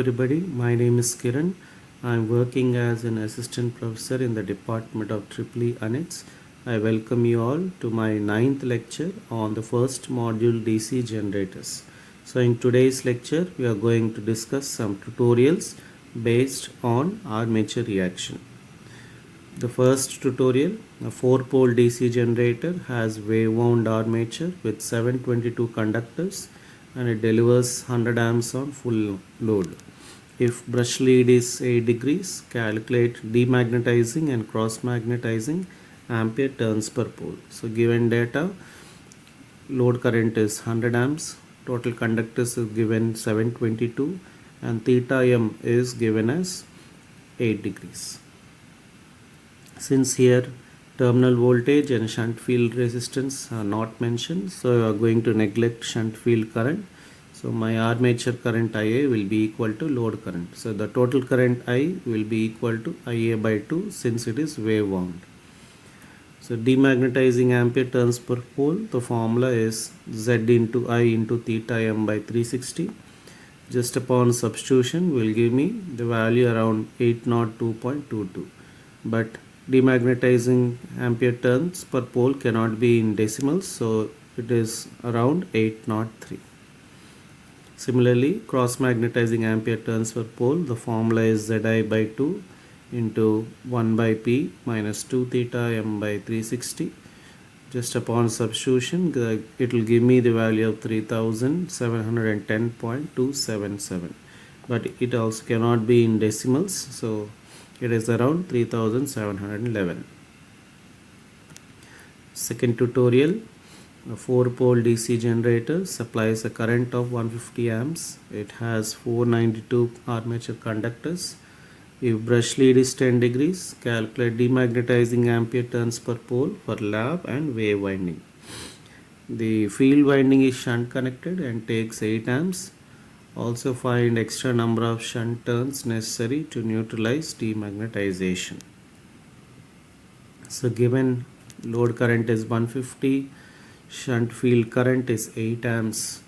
everybody, my name is Kiran. I am working as an assistant professor in the department of EEE Anits. I welcome you all to my 9th lecture on the first module DC generators. So in today's lecture we are going to discuss some tutorials based on armature reaction. The first tutorial, a 4-pole DC generator has wave-wound armature with 722 conductors and it delivers 100 amps on full load. If brush lead is 8 degrees, calculate demagnetizing and cross-magnetizing ampere turns per pole. So given data, load current is 100 amps, total conductors is given 722 and theta m is given as 8 degrees. Since here terminal voltage and shunt field resistance are not mentioned, so you are going to neglect shunt field current. So my armature current IA will be equal to load current. So the total current I will be equal to IA by 2 since it is wave wound. So demagnetizing ampere turns per pole, the formula is Z into I into theta m by 360. Just upon substitution will give me the value around 802.22. But demagnetizing ampere turns per pole cannot be in decimals, so it is around 803. Similarly, cross-magnetizing ampere turns per pole, the formula is Zi by 2 into 1 by P minus 2 theta m by 360. Just upon substitution, it will give me the value of 3710.277. But it also cannot be in decimals, so it is around 3711. Second tutorial, a 4-pole DC generator supplies a current of 150 amps. It has 492 armature conductors. If brush lead is 10 degrees, calculate demagnetizing ampere turns per pole for lap and wave winding. The field winding is shunt connected and takes 8 amps. Also find extra number of shunt turns necessary to neutralize demagnetization. So given load current is 150, shunt field current is 8 amps,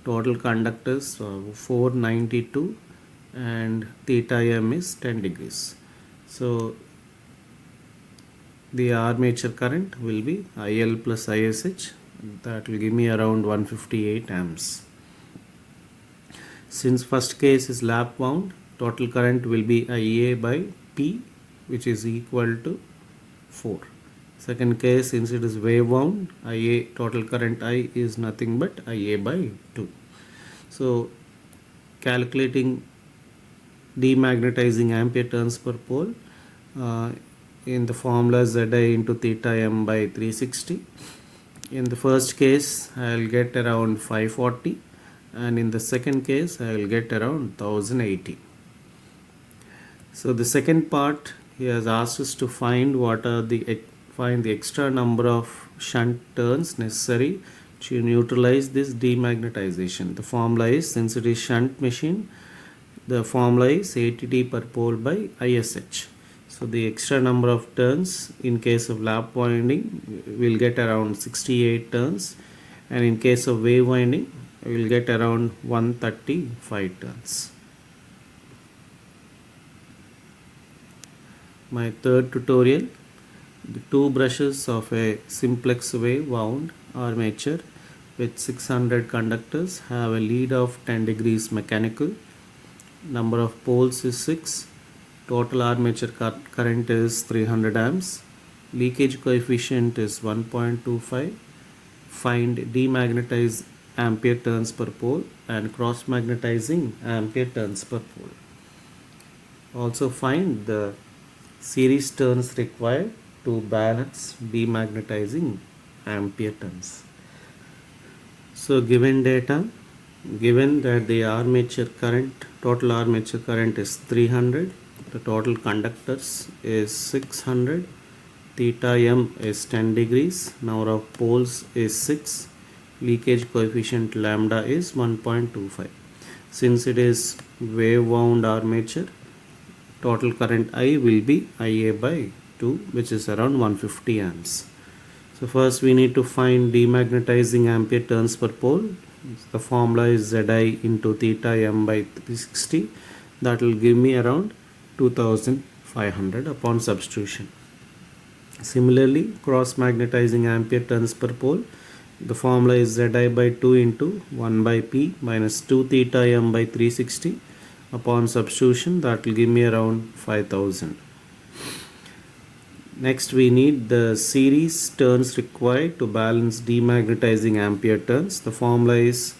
total conductors 492 and theta m is 10 degrees. So the armature current will be IL plus ISH, that will give me around 158 amps. Since first case is lap wound, total current will be IA by P, which is equal to 4. Second case, since it is wave wound, IA total current I is nothing but IA by 2. So calculating demagnetizing ampere turns per pole in the formula Zi into theta m by 360. In the first case, I will get around 540. And in the second case I will get around 1080. So the second part, he has asked us to find the extra number of shunt turns necessary to neutralize this demagnetization. The formula is, since it is shunt machine, the formula is ATT per pole by ISH. So the extra number of turns in case of lap winding will get around 68 turns, and in case of wave winding we will get around 135 turns. My third tutorial, the two brushes of a simplex wave wound armature with 600 conductors have a lead of 10 degrees mechanical. Number of poles is 6. Total armature current is 300 amps. Leakage coefficient is 1.25. Find demagnetized ampere turns per pole and cross magnetizing ampere turns per pole. Also find the series turns required to balance demagnetizing ampere turns. So given data, given that the armature current, total armature current is 300, the total conductors is 600, theta m is 10 degrees, number of poles is 6, leakage coefficient lambda is 1.25. Since it is wave wound armature, total current I will be IA by 2, which is around 150 amps. So first we need to find demagnetizing ampere turns per pole. The formula is Zi into theta m by 360. that will give me around 2500 upon substitution. Similarly, cross magnetizing ampere turns per pole, the formula is Zi by 2 into 1 by P minus 2 theta m by 360. Upon substitution, that will give me around 5000. Next, we need the series turns required to balance demagnetizing ampere turns. The formula is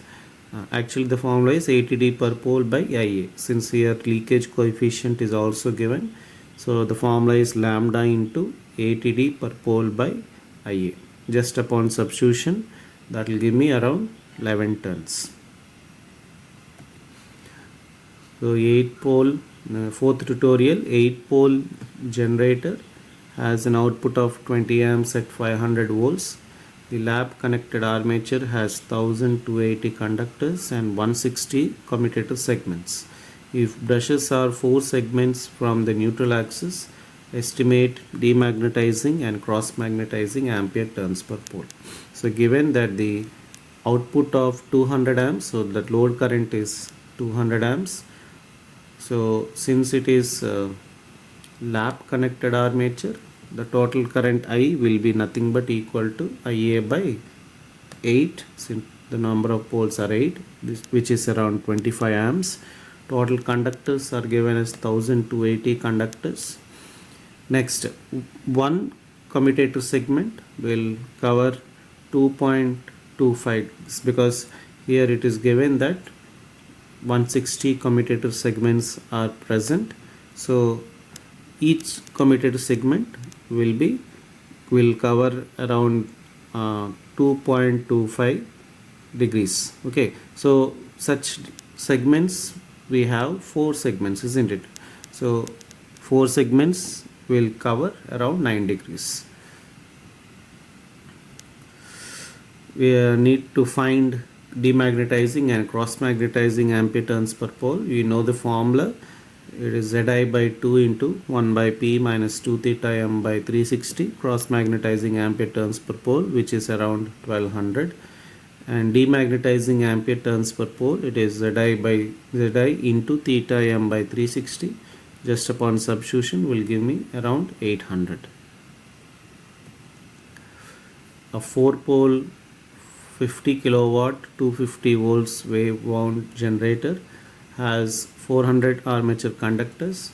the formula is 80D per pole by Ia. Since here leakage coefficient is also given, so the formula is lambda into 80D per pole by Ia. Just upon substitution, that will give me around 11 turns. So 8 pole, fourth tutorial, 8 pole generator has an output of 20 amps at 500 volts. The lab connected armature has 1280 conductors and 160 commutator segments. If brushes are 4 segments from the neutral axis, estimate demagnetizing and cross magnetizing ampere turns per pole. So given that the output of 200 amps, so that load current is 200 amps. So since it is lap connected armature, the total current I will be nothing but equal to Ia by 8, since the number of poles are 8, which is around 25 amps. Total conductors are given as 1280 conductors. Next, one commutator segment will cover 2.25, because here it is given that 160 commutator segments are present. So each commutator segment will cover around 2.25 degrees. Okay, so such segments, we have 4 segments, isn't it? So 4 segments will cover around 9 degrees. We need to find demagnetizing and cross magnetizing ampere turns per pole. We know the formula. It is Zi by 2 into 1 by P minus 2 theta m by 360. Cross magnetizing ampere turns per pole, which is around 1200. And demagnetizing ampere turns per pole, it is Zi into theta m by 360. Just upon substitution will give me around 800. A 4-pole 50 kilowatt 250 volts wave wound generator has 400 armature conductors.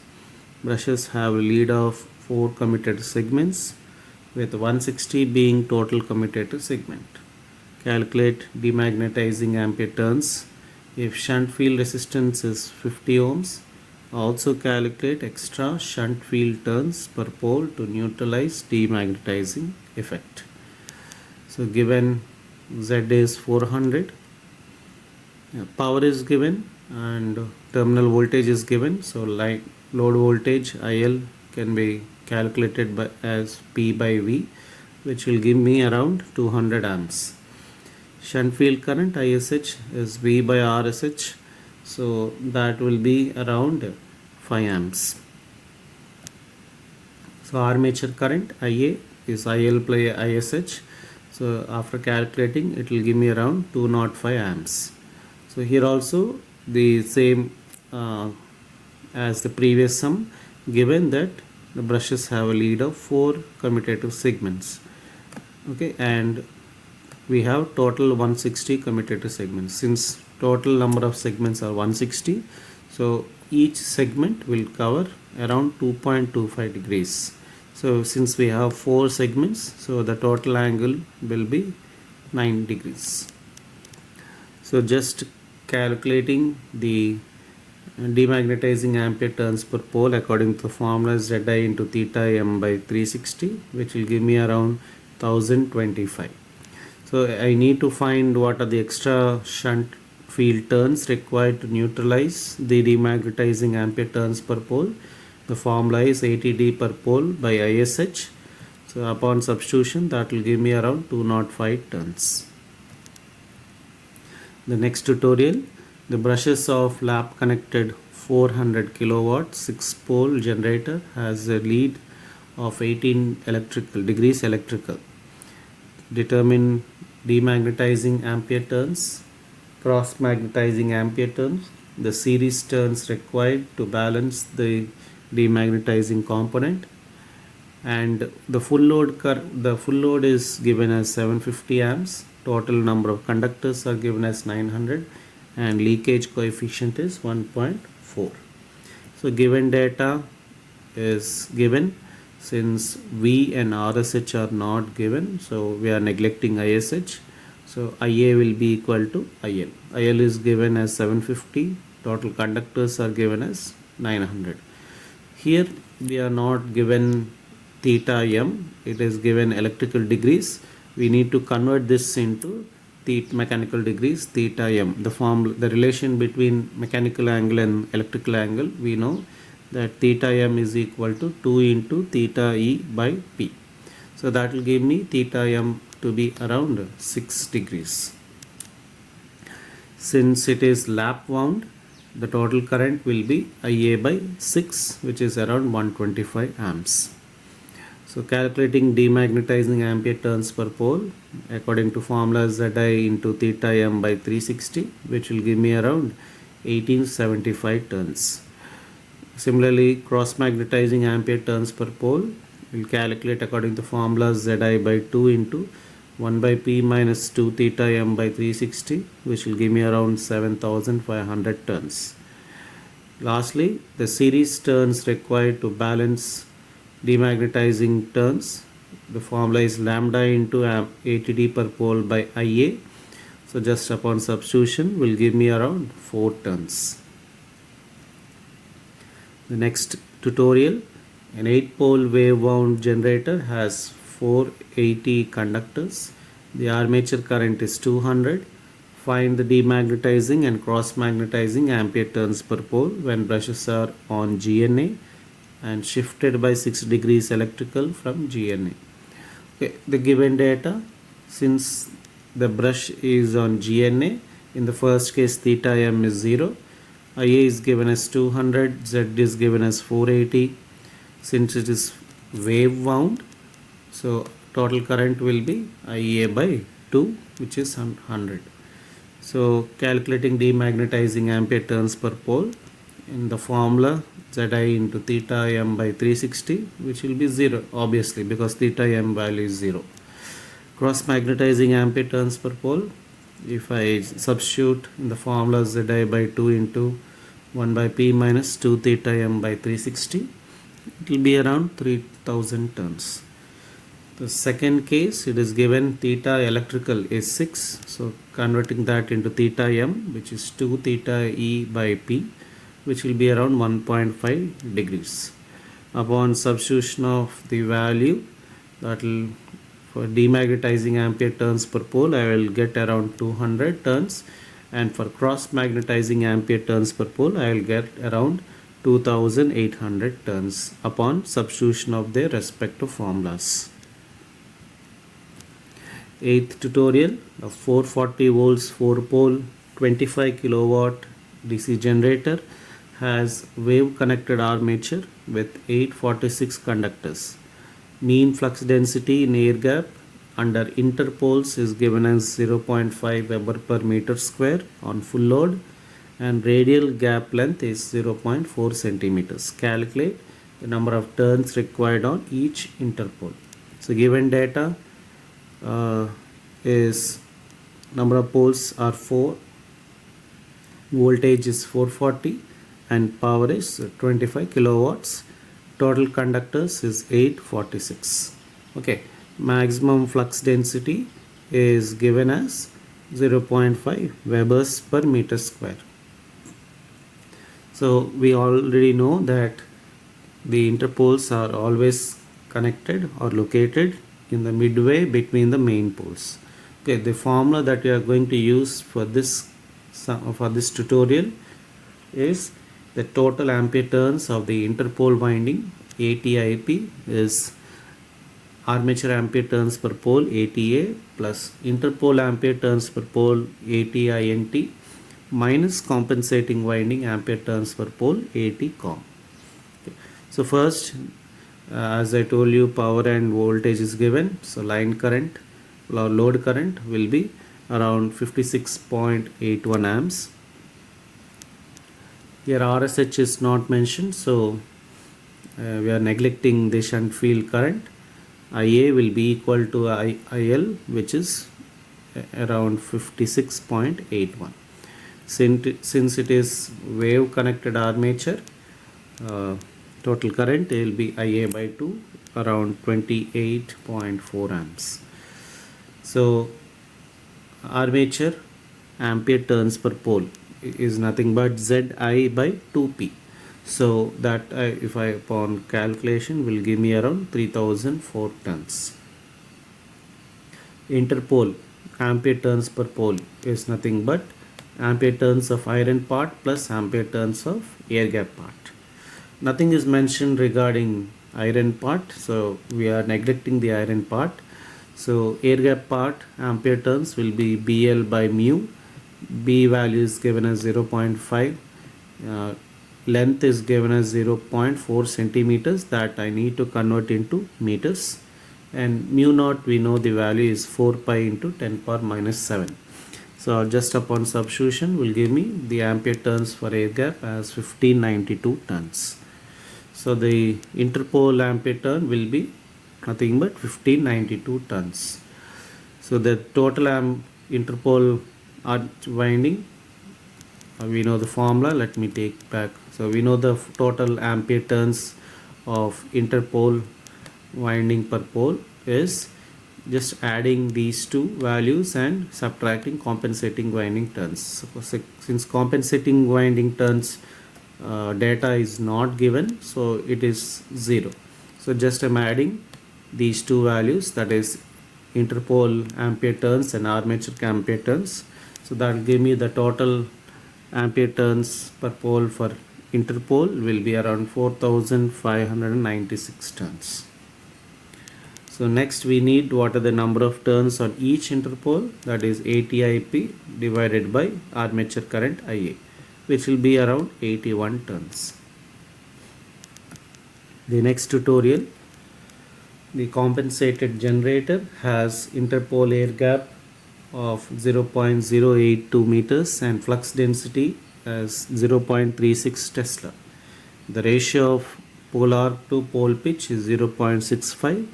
Brushes have a lead of 4 commutator segments, with 160 being total commutator segment. Calculate demagnetizing ampere turns. If shunt field resistance is 50 ohms, also calculate extra shunt field turns per pole to neutralize demagnetizing effect. So given Z is 400, power is given and terminal voltage is given. So like load voltage IL can be calculated by as P by V, which will give me around 200 amps. Shunt field current ISH is V by RSH, so that will be around 5 amps. So armature current IA is IL plus ISH. So after calculating, it will give me around 205 amps. So here also the same as the previous sum, given that the brushes have a lead of 4 commutator segments. Okay, and we have total 160 commutator segments. Since total number of segments are 160, so each segment will cover around 2.25 degrees. So since we have 4 segments, so the total angle will be 9 degrees. So just calculating the demagnetizing ampere turns per pole according to the formula Zi into theta m by 360, which will give me around 1025. So I need to find what are the extra shunt field turns required to neutralize the demagnetizing ampere turns per pole. The formula is 80D per pole by ISH. So upon substitution, that will give me around 205 turns. The next tutorial, the brushes of lap connected 400 kilowatt 6-pole generator has a lead of 18 degrees electrical. Determine demagnetizing ampere turns, cross magnetizing ampere turns, the series turns required to balance the demagnetizing component, and the full load is given as 750 amps. Total number of conductors are given as 900, and leakage coefficient is 1.4. So given data is given. Since V and RSH are not given, so we are neglecting ISH. So IA will be equal to IL. IL is given as 750. Total conductors are given as 900. Here we are not given theta m. It is given electrical degrees. We need to convert this into mechanical degrees, theta m. The relation between mechanical angle and electrical angle, we know that theta m is equal to 2 into theta e by p. So that will give me theta m to be around 6 degrees. Since it is lap wound, the total current will be IA by 6, which is around 125 amps. So calculating demagnetizing ampere turns per pole according to formula Zi into theta m by 360, which will give me around 1875 turns. Similarly, cross magnetizing ampere turns per pole will calculate according to formula Zi by 2 into 1 by p minus 2 theta m by 360, which will give me around 7500 turns. Lastly, the series turns required to balance demagnetizing turns. The formula is lambda into ATD per pole by IA. So just upon substitution will give me around 4 turns. The next tutorial, an 8-pole wave wound generator has 480 conductors. The armature current is 200. Find the demagnetizing and cross magnetizing ampere turns per pole when brushes are on GNA and shifted by 6 degrees electrical from GNA. Okay, the given data, since the brush is on GNA, in the first case theta m is 0, IA is given as 200, Z is given as 480. Since it is wave wound, so total current will be IA by 2, which is 100. So calculating demagnetizing ampere turns per pole, in the formula Zi into theta m by 360, which will be 0 obviously because theta m value is 0. Cross magnetizing ampere turns per pole, if I substitute in the formula Zi by 2 into 1 by p minus 2 theta m by 360, it will be around 3000 turns. The second case, it is given theta electrical is 6, so converting that into theta m, which is 2 theta e by p, which will be around 1.5 degrees. Upon substitution of the value, that will, for demagnetizing ampere turns per pole, I will get around 200 turns, and for cross magnetizing ampere turns per pole, I will get around 2800 turns upon substitution of their respective formulas. 8th tutorial, a 440 volts 4-pole 25 kilowatt DC generator has wave connected armature with 846 conductors. Mean flux density in air gap under interpoles is given as 0.5 Weber per meter square on full load, and radial gap length is 0.4 centimeters. Calculate the number of turns required on each interpole. So given data is number of poles are 4, voltage is 440, and power is 25 kilowatts. Total conductors is 846. Okay, maximum flux density is given as 0.5 Webers per meter square. So we already know that the interpoles are always connected or located in the midway between the main poles. Okay, the formula that we are going to use for this tutorial is the total ampere turns of the interpole winding ATIP is armature ampere turns per pole ATA plus interpole ampere turns per pole ATINT minus compensating winding ampere turns per pole ATCOM. Okay. So first, as I told you, power and voltage is given. So line current or load current will be around 56.81 amps. Here RSH is not mentioned, so we are neglecting the shunt field current. IA will be equal to IL, which is around 56.81. Since it is wave connected armature, total current will be IA by 2, around 28.4 amps. So armature ampere turns per pole is nothing but ZI by 2P. So that if I upon calculation will give me around 3004 turns. Interpole ampere turns per pole is nothing but ampere turns of iron part plus ampere turns of air gap part. Nothing is mentioned regarding iron part, so we are neglecting the iron part. So air gap part ampere turns will be BL by mu. B value is given as 0.5. Length is given as 0.4 centimeters that I need to convert into meters. And mu naught, we know the value is 4 pi into 10 power minus 7. So just upon substitution will give me the ampere turns for air gap as 1592 turns. So the interpole ampere turn will be nothing but 1592 turns. So the total interpole arch winding, we know the formula. Let me take back. So we know the total ampere turns of interpole winding per pole is just adding these two values and subtracting compensating winding turns. So since compensating winding turns data is not given, so it is 0. So just I'm adding these two values, that is interpole ampere turns and armature ampere turns. So that will give me the total ampere turns per pole for interpole will be around 4596 turns. So next we need what are the number of turns on each interpole, that is ATIP divided by armature current IA, which will be around 81 turns. The next tutorial, the compensated generator has interpole air gap of 0.082 meters and flux density as 0.36 Tesla. The ratio of pole arc to pole pitch is 0.65.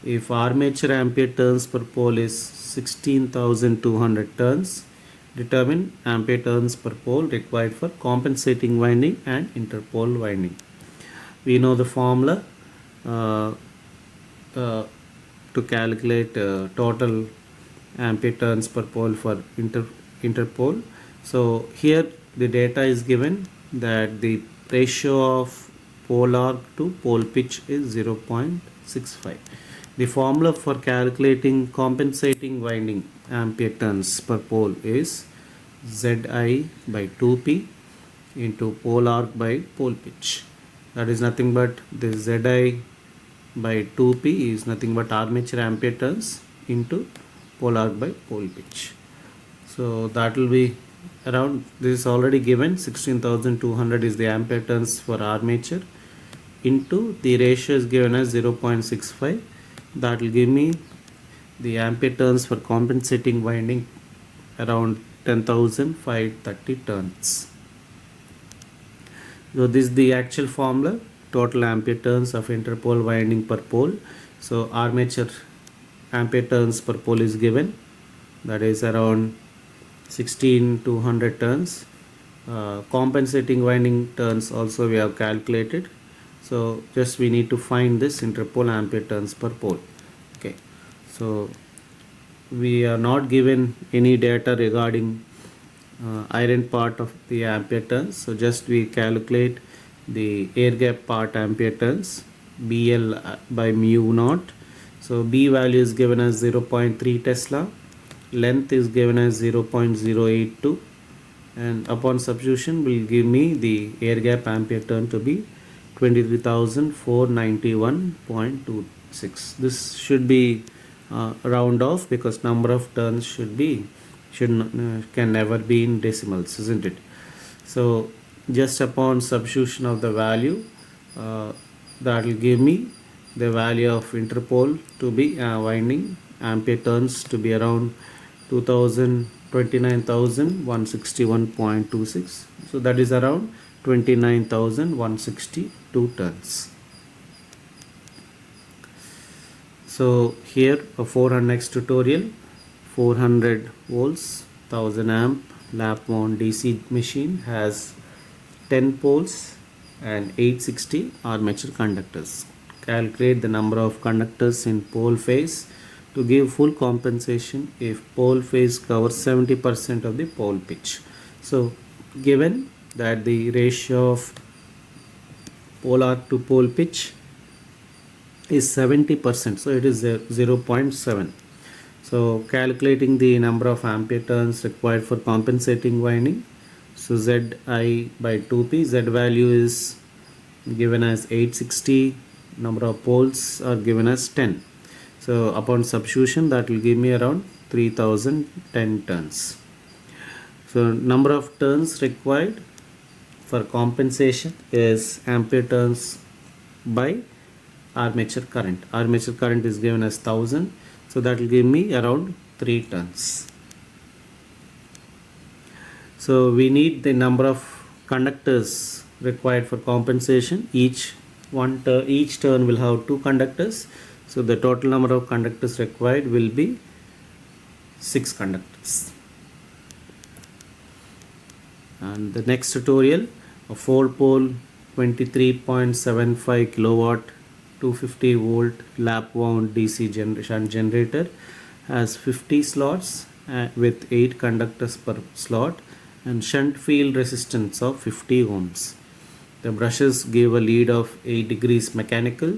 If armature ampere turns per pole is 16,200 turns, determine ampere turns per pole required for compensating winding and interpole winding. We know the formula to calculate total ampere turns per pole for interpole. So here the data is given that the ratio of pole arc to pole pitch is 0.65. The formula for calculating compensating winding ampere turns per pole is Zi by 2P into pole arc by pole pitch. That is nothing but the Zi by 2P is nothing but armature ampere turns into pole arc by pole pitch. So that will be around, this is already given, 16,200 is the ampere turns for armature into the ratio is given as 0.65. That will give me the ampere turns for compensating winding around 10,530 turns. So this is the actual formula, total ampere turns of interpole winding per pole. So armature ampere turns per pole is given, that is around 16,200 turns. Compensating winding turns also we have calculated. So just we need to find this interpole ampere turns per pole. Okay, so we are not given any data regarding iron part of the ampere turns. So just we calculate the air gap part ampere turns, BL by mu naught. So B value is given as 0.3 Tesla, length is given as 0.082, and upon substitution will give me the air gap ampere turn to be 23,491.26. This should be round off because number of turns can never be in decimals, isn't it? So just upon substitution of the value, that will give me the value of interpole to be winding ampere turns to be around 29,161.26. So that is around 29,162 turns. So here a 400x tutorial, 400 volts, 1000 amp lap wound DC machine has 10 poles and 860 armature conductors. Calculate the number of conductors in pole phase to give full compensation if pole phase covers 70% of the pole pitch. So given that the ratio of pole arc to pole pitch is 70%, so it is 0.7. So calculating the number of ampere turns required for compensating winding, so Zi by 2p, Z value is given as 860, number of poles are given as 10. So upon substitution, that will give me around 3010 turns. So number of turns required for compensation is ampere turns by armature current. Armature current is given as 1000, so that will give me around 3 turns. So we need the number of conductors required for compensation. Each turn will have 2 conductors, so the total number of conductors required will be 6 conductors. And the next tutorial, a 4-pole 23.75 kilowatt 250 volt lap wound DC shunt generator has 50 slots with 8 conductors per slot and shunt field resistance of 50 ohms. The brushes give a lead of 8 degrees mechanical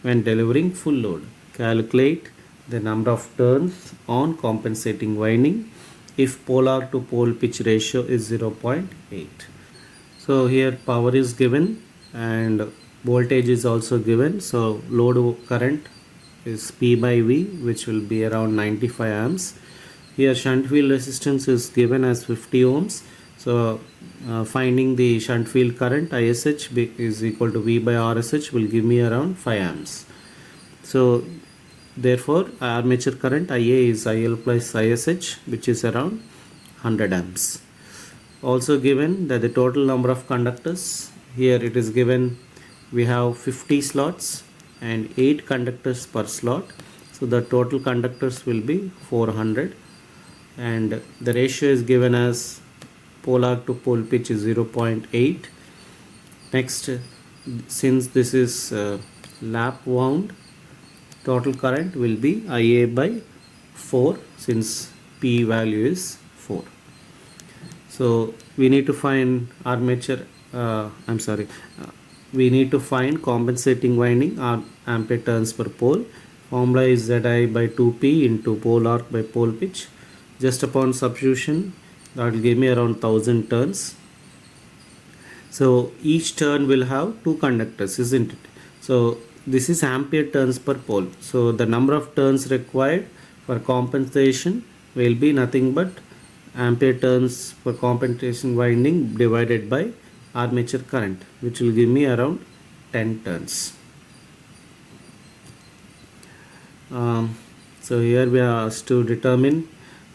when delivering full load. Calculate the number of turns on compensating winding if pole arc to pole pitch ratio is 0.8. So here power is given and voltage is also given. So load current is P by V, which will be around 95 amps. Here shunt field resistance is given as 50 ohms. So finding the shunt field current ISH is equal to V by RSH will give me around 5 amps. So therefore armature current IA is IL plus ISH, which is around 100 amps. Also given that the total number of conductors, here it is given we have 50 slots and 8 conductors per slot, so the total conductors will be 400 and the ratio is given as pole arc to pole pitch is 0.8. Next, since this is lap wound, total current will be IA by 4 since P value is 4. So we need to find armature, we need to find compensating winding ampere turns per pole. Formula is Zi by 2p into pole arc by pole pitch. Just upon substitution, that will give me around 1000 turns. So each turn will have 2 conductors, isn't it? So this is ampere turns per pole. So the number of turns required for compensation will be nothing but ampere turns for compensation winding divided by armature current, which will give me around 10 turns. So here we are asked to determine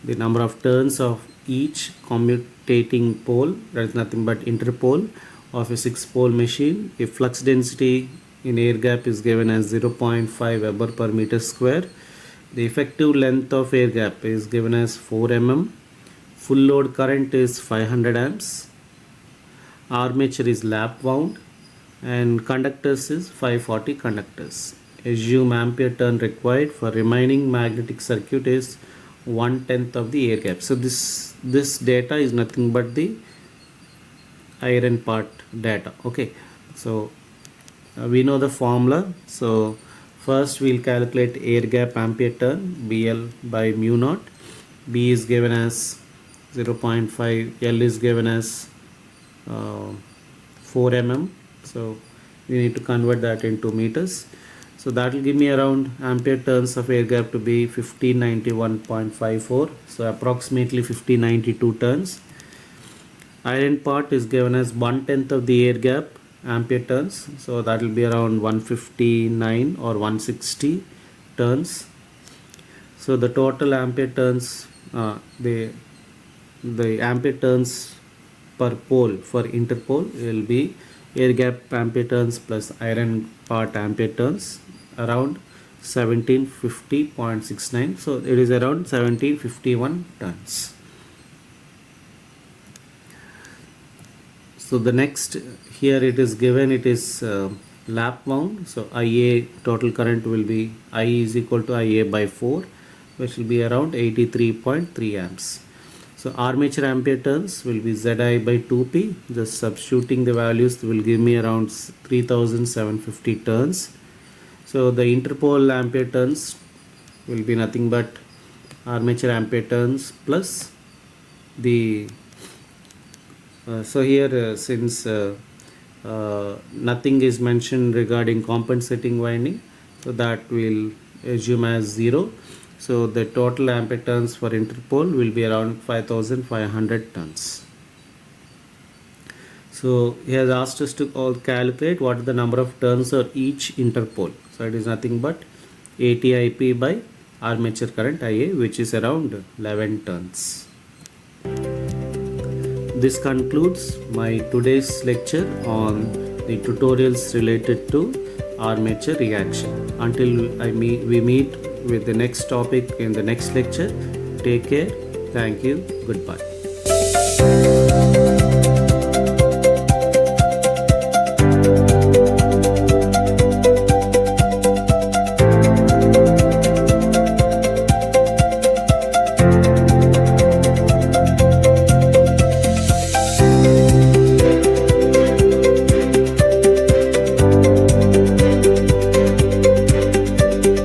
the number of turns of each commutating pole, that is nothing but interpole of a 6-pole machine. If flux density in air gap is given as 0.5 Weber per meter square, the effective length of air gap is given as 4 mm, full load current is 500 amps, armature is lap wound and conductors is 540 conductors. Assume ampere turn required for remaining magnetic circuit is 1/10 of the air gap. So this data is nothing but the iron part data. Okay, so we know the formula. So first we'll calculate air gap ampere turn, BL by mu naught. B is given as 0.5, L is given as 4 mm. So we need to convert that into meters. So that will give me around ampere turns of air gap to be 1591.54. So approximately 1592 turns. Iron part is given as 1/10 of the air gap ampere turns. So that will be around 159 or 160 turns. So the total ampere turns, the ampere turns per pole for interpole will be air gap ampere turns plus iron part ampere turns around 1750.69. So it is around 1751 tons. So the next, here it is given, it is lap wound. So IA total current will be I is equal to IA by 4, which will be around 83.3 amps. So armature ampere turns will be ZI by 2P. Just substituting the values will give me around 3750 turns. So the interpole ampere turns will be nothing but armature ampere turns plus the so here since nothing is mentioned regarding compensating winding, so that will assume as 0. So the total ampere turns for interpole will be around 5500 tons. So he has asked us to calculate what is the number of turns for each interpole. So it is nothing but ATIP by armature current IA, which is around 11 tons. This concludes my today's lecture on the tutorials related to armature reaction. Until we meet with the next topic in the next lecture, take care, thank you, goodbye.